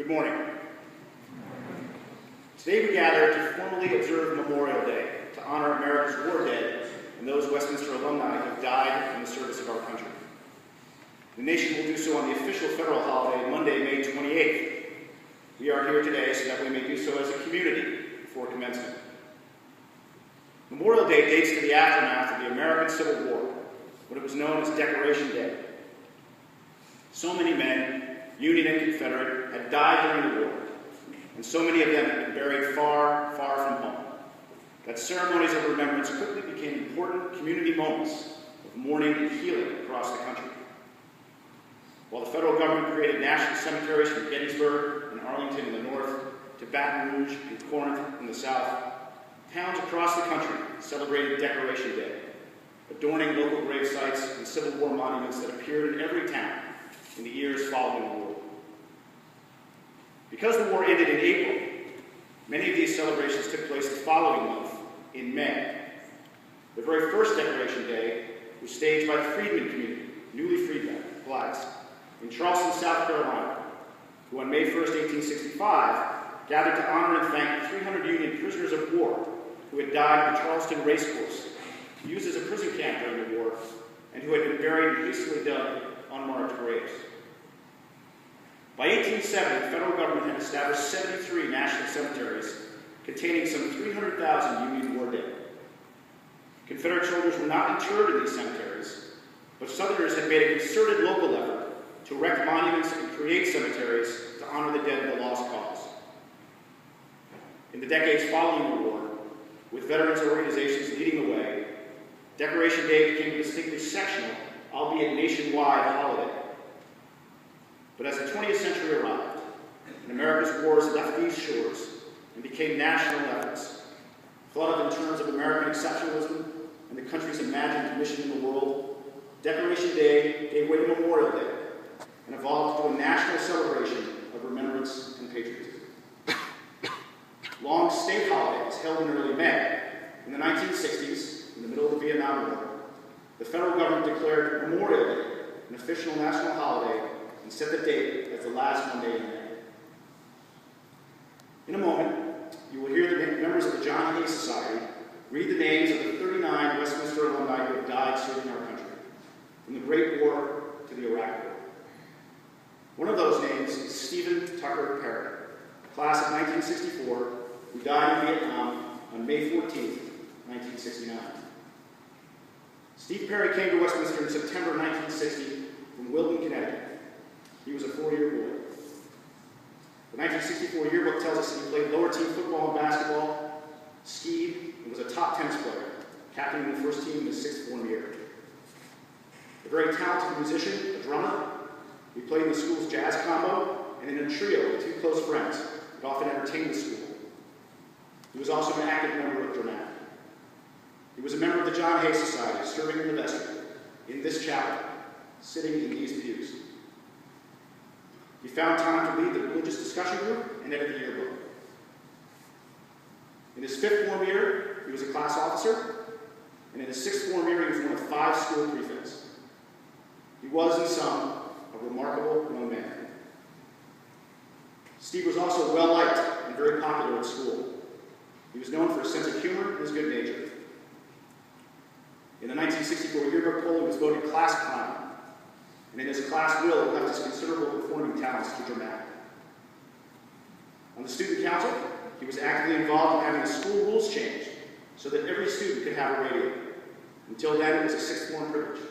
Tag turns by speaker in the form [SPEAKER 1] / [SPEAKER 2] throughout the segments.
[SPEAKER 1] Good morning. Today we gather to formally observe Memorial Day to honor America's war dead and those Westminster alumni who have died in the service of our country. The nation will do so on the official federal holiday, Monday, May 28th. We are here today so that we may do so as a community before commencement. Memorial Day dates to the aftermath of the American Civil War, when it was known as Decoration Day. So many men, Union and Confederate, had died during the war, and so many of them had been buried far, far from home, that ceremonies of remembrance quickly became important community moments of mourning and healing across the country. While the federal government created national cemeteries from Gettysburg and Arlington in the north to Baton Rouge and Corinth in the south, towns across the country celebrated Decoration Day, adorning local grave sites and Civil War monuments that appeared in every town in the years following the war. Because the war ended in April, many of these celebrations took place the following month, in May. The very first Decoration Day was staged by the freedmen community, newly freed blacks, in Charleston, South Carolina, who on May 1st, 1865, gathered to honor and thank 300 Union prisoners of war who had died at the Charleston Racecourse, used as a prison camp during the war, and who had been buried in hastily dug, unmarked graves. By 1870, the federal government had established 73 national cemeteries containing some 300,000 Union war dead. Confederate soldiers were not interred in these cemeteries, but Southerners had made a concerted local effort to erect monuments and create cemeteries to honor the dead of the lost cause. In the decades following the war, with veterans organizations leading the way, Decoration Day became a distinctly sectional, albeit nationwide, holiday. But as the 20th century arrived, and America's wars left these shores and became national efforts, flooded in terms of American exceptionalism and the country's imagined mission in the world, Decoration Day gave way to Memorial Day and evolved into a national celebration of remembrance and patriotism. Long state holidays held in early May, in the 1960s, in the middle of the Vietnam War, the federal government declared Memorial Day an official national holiday and set the date as the last Monday in May. In a moment, you will hear the members of the John Hay Society read the names of the 39 Westminster alumni who have died serving our country, from the Great War to the Iraq War. One of those names is Stephen Tucker Perry, class of 1964, who died in Vietnam on May 14, 1969. Steve Perry came to Westminster in September 1960 from Wilton, Connecticut. He was a 4-year boy. The 1964 yearbook tells us that he played lower team football and basketball, skied, and was a top tennis player, captaining the first team in his 6th form year. A very talented musician, a drummer, he played in the school's jazz combo and in a trio with 2 close friends that often entertained the school. He was also an active member of Dramatic. He was a member of the John Hay Society, serving in the vestry, in this chapel, sitting in these pews. He found time to lead the religious discussion group and edit the yearbook. In his 5th form year, he was a class officer, and in his 6th form year, he was one of 5 school prefects. He was, in sum, a remarkable young man. Steve was also well-liked and very popular at school. He was known for his sense of humor and his good nature. In the 1964 yearbook poll, he was voted class clown, and in his class will, he left his considerable performing talents to Dramatic. On the student council, he was actively involved in having the school rules changed so that every student could have a radio. Until then, it was a 6th form privilege.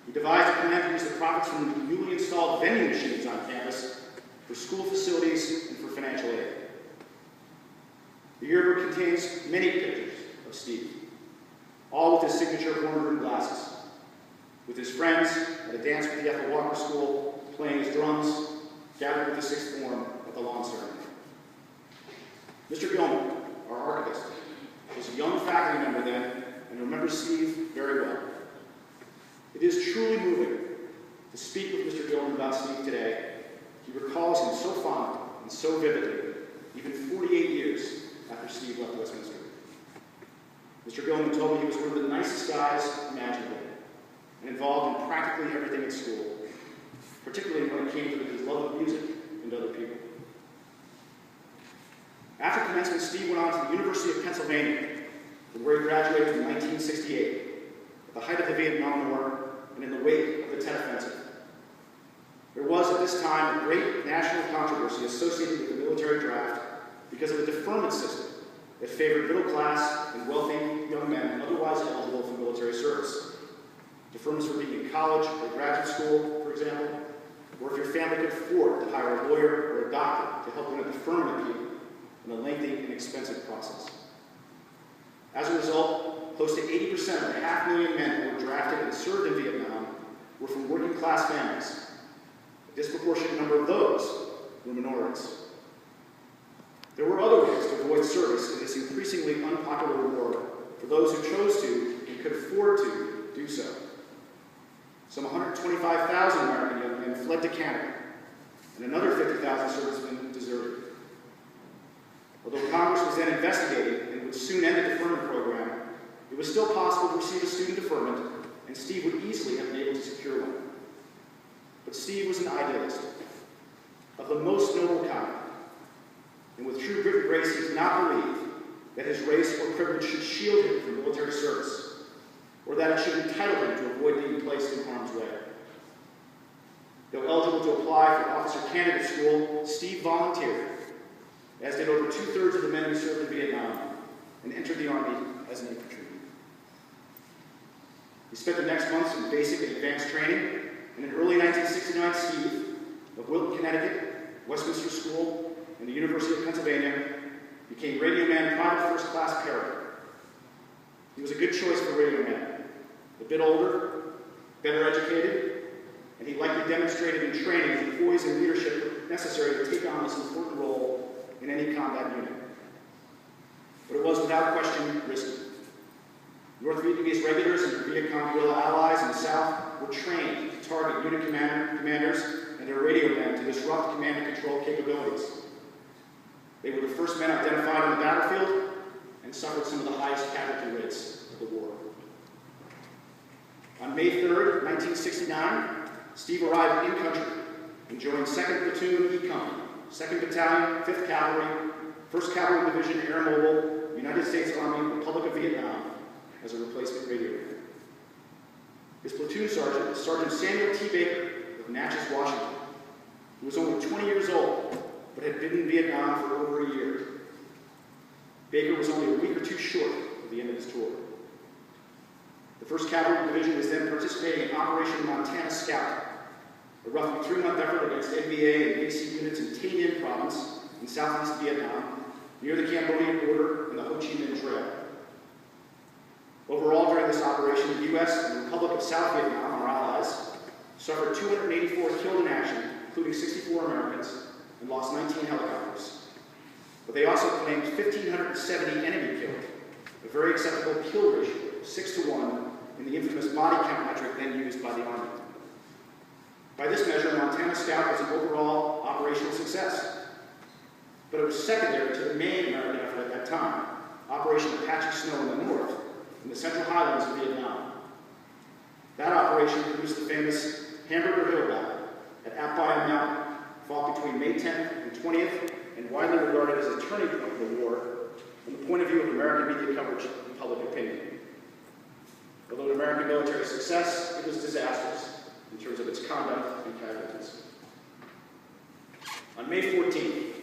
[SPEAKER 1] He devised a plan to use the profits from the newly installed vending machines on campus for school facilities and for financial aid. The yearbook contains many pictures of Steve, all with his signature horn-rimmed glasses, with his friends at a dance with the Ethel Walker School, playing his drums, gathered with the 6th form at the lawn ceremony. Mr. Gilman, our archivist, was a young faculty member then and remembers Steve very well. It is truly moving to speak with Mr. Gilman about Steve today. He recalls him so fondly and so vividly, even 48 years after Steve left Westminster. Mr. Gilman told me he was one of the nicest guys imaginable and involved in practically everything at school, particularly when it came to his love of music and and other people. After commencement, Steve went on to the University of Pennsylvania, from where he graduated in 1968, at the height of the Vietnam War and in the wake of the Tet Offensive. There was, at this time, a great national controversy associated with the military draft because of a deferment system that favored middle-class and wealthy young men otherwise eligible for military service. Deferments for being in college or graduate school, for example, or if your family could afford to hire a lawyer or a doctor to help win a deferment appeal in a lengthy and expensive process. As a result, close to 80% of the 500,000 men who were drafted and served in Vietnam were from working-class families. A disproportionate number of those were minorities. There were other ways to avoid service in this increasingly unpopular war for those who chose to and could afford to do so. Some 125,000 American young men fled to Canada, and another 50,000 servicemen deserted. Although Congress was then investigating and would soon end the deferment program, it was still possible to receive a student deferment, and Steve would easily have been able to secure one. But Steve was an idealist of the most noble kind, and with true grit and grace, he did not believe that his race or privilege should shield him from military service, or that it should entitle him to avoid being placed in harm's way. Though eligible to apply for officer candidate school, Steve volunteered, as did over 2/3 of the men who served in Vietnam, and entered the Army as an infantryman. He spent the next months in basic and advanced training, and in early 1969, Steve, of Wilton, Connecticut, Westminster School, and the University of Pennsylvania, became radio man private first class paratrooper. He was a good choice for radio man, a bit older, better educated, and he likely demonstrated in training the poise and leadership necessary to take on this important role in any combat unit. But it was without question risky. North Vietnamese regulars and their Viet Cong guerrilla allies in the South were trained to target unit commanders and their radio men to disrupt command and control capabilities. They were the first men identified on the battlefield and suffered some of the highest casualty rates of the war. On May 3rd, 1969, Steve arrived in country and joined 2nd Platoon E Company, 2nd Battalion, 5th Cavalry, 1st Cavalry Division Air Mobile, United States Army, Republic of Vietnam, as a replacement radio man. His platoon sergeant was Sergeant Samuel T. Baker of Natchez, Washington, who was only 20 years old, but had been in Vietnam for over a year. Baker was only a week or two short of the end of his tour. The 1st Cavalry Division was then participating in Operation Montana Scout, a roughly 3-month effort against NVA and AC units in Tay Ninh Province in southeast Vietnam, near the Cambodian border and the Ho Chi Minh Trail. Overall, during this operation, the U.S. and the Republic of South Vietnam, our allies, suffered 284 killed in action, including 64 Americans, and lost 19 helicopters. But they also claimed 1,570 enemy killed, a very acceptable kill ratio of 6-to-1 in the infamous body count metric then used by the Army. By this measure, Montana Scout was an overall operational success. But it was secondary to the main American effort at that time, Operation Apache Snow in the north, in the Central Highlands of Vietnam. That operation produced the famous Hamburger Hill Battle at Apbayam Mountain, fought between May 10th and 20th, and widely regarded as a turning point of the war from the point of view of American media coverage and public opinion. Although an American military success, it was disastrous in terms of its conduct and casualties. On May 14th,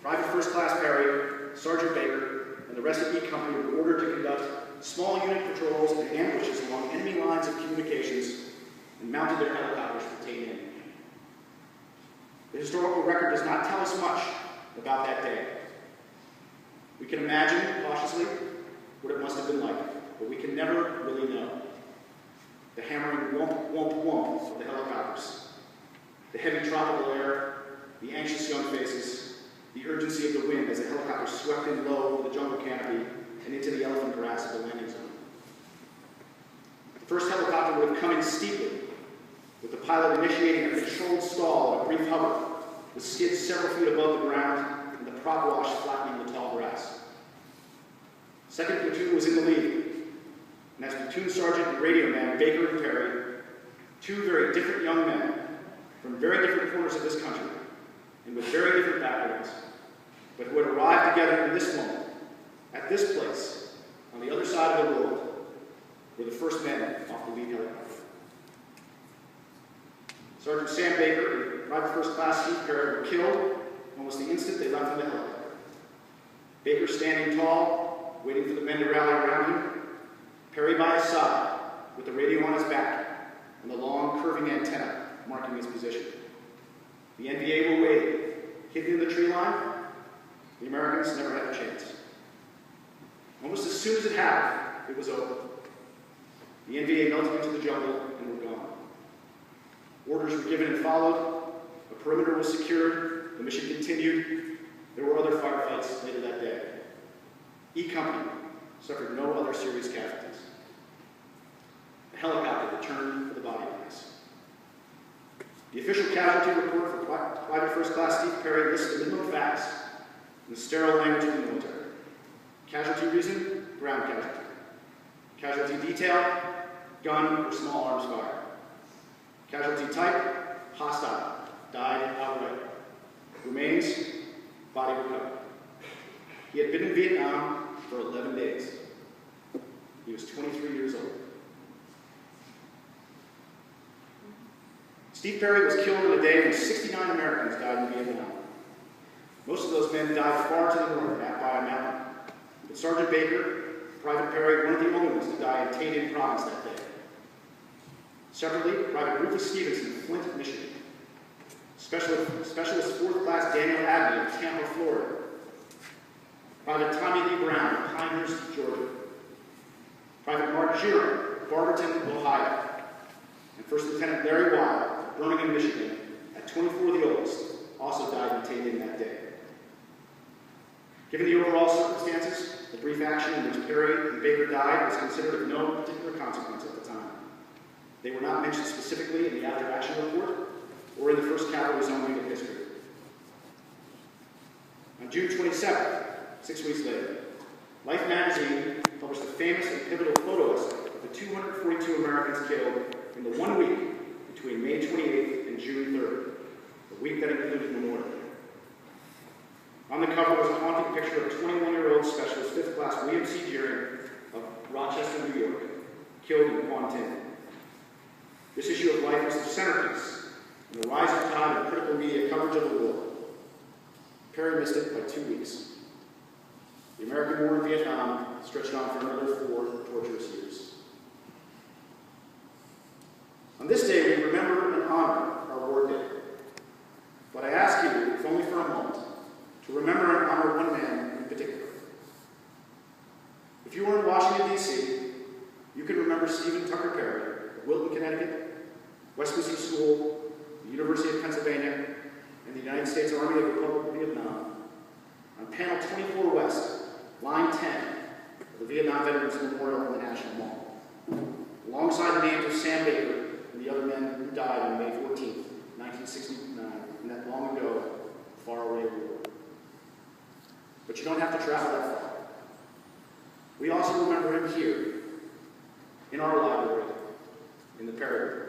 [SPEAKER 1] Private First Class Perry, Sergeant Baker, and the rest of E Company were ordered to conduct small unit patrols and ambushes along enemy lines of communications and mounted their helicopters for Tay Ninh. The historical record does not tell us much about that day. We can imagine, cautiously, what it must have been like, but we can never really know. The hammering whomp, whomp, whomp of the helicopters, the heavy tropical air, the anxious young faces, the urgency of the wind as the helicopter swept in low over the jungle canopy and into the elephant grass of the landing zone. The first helicopter would have come in steeply, with the pilot initiating a controlled stall and a brief hover, with skids several feet above the ground and the prop wash flattening the tall grass. 2nd Platoon was in the lead, and as platoon sergeant and radio man, Baker and Perry, two very different young men from very different corners of this country, and with very different backgrounds, but who had arrived together in this moment, at this place, on the other side of the world, were the first men off the lead helicopter. Sergeant Sam Baker and Private First Class Steve Perry were killed almost the instant they left the helicopter. Baker standing tall, waiting for the men to rally around him, Perry by his side, with the radio on his back, and the long, curving antenna marking his position. The NVA were waiting, hidden in the tree line. The Americans never had a chance. Almost as soon as it happened, it was over. The NVA melted into the jungle and were gone. Orders were given and followed. A perimeter was secured. The mission continued. There were other firefights later that day. E Company suffered no other serious casualties. The helicopter returned for the body bags. The official casualty report for Private First Class Steve Perry lists the minimum facts in the sterile language of the military. Casualty reason, ground casualty. Casualty detail, gun or small arms fire. Casualty type, hostile, died outright. Remains, body recovered. He had been in Vietnam for 11 days. He was 23 years old. Steve Perry was killed in a day when 69 Americans died in Vietnam. Most of those men died far to the north, at by a mountain. But Sergeant Baker, Private Perry, one of the only ones to die in Tay Ninh Province that day. Separately, Private Rufus Stevenson, Flint, Michigan. Specialist 4th Class Daniel Abney of Tampa, Florida. Private Tommy Lee Brown of Pinehurst, Georgia. Private Mark Giron of Barberton, Ohio. And First Lieutenant Larry Wild of Birmingham, Michigan, at 24 the oldest, also died in Tay Ninh that day. Given the overall circumstances, the brief action in which Perry and Baker died was considered of no particular consequence at the time. They were not mentioned specifically in the after action report or in the 1st Cavalry's own wing of history. On June 27th, 6 weeks later, Life magazine published a famous and pivotal photo essay of the 242 Americans killed in the 1 week between May 28th and June 3rd, the week that included Memorial Day. On the cover was a haunting picture of 21-year-old Specialist 5th Class William C. Gearing of Rochester, New York, killed in Quan Tin. This issue of Life was the centerpiece in the rising tide of critical media coverage of the war. Perry missed it by 2 weeks. The American War in Vietnam stretched on for another 4 torturous years. On this day, we remember and honor our war day. But I ask you, if only for a moment, to remember and honor one man in particular. If you were in Washington, D.C., you can remember Stephen Tucker Perry of Wilton, Connecticut, Westminster School, the University of Pennsylvania, and the United States Army of the Republic of Vietnam on panel 24 West, line 10 of the Vietnam Veterans Memorial in the National Mall, alongside the names of Sam Baker and the other men who died on May 14th, 1969, in that long ago, faraway war. But you don't have to travel that far. We also remember him here, in our library, in the Perry.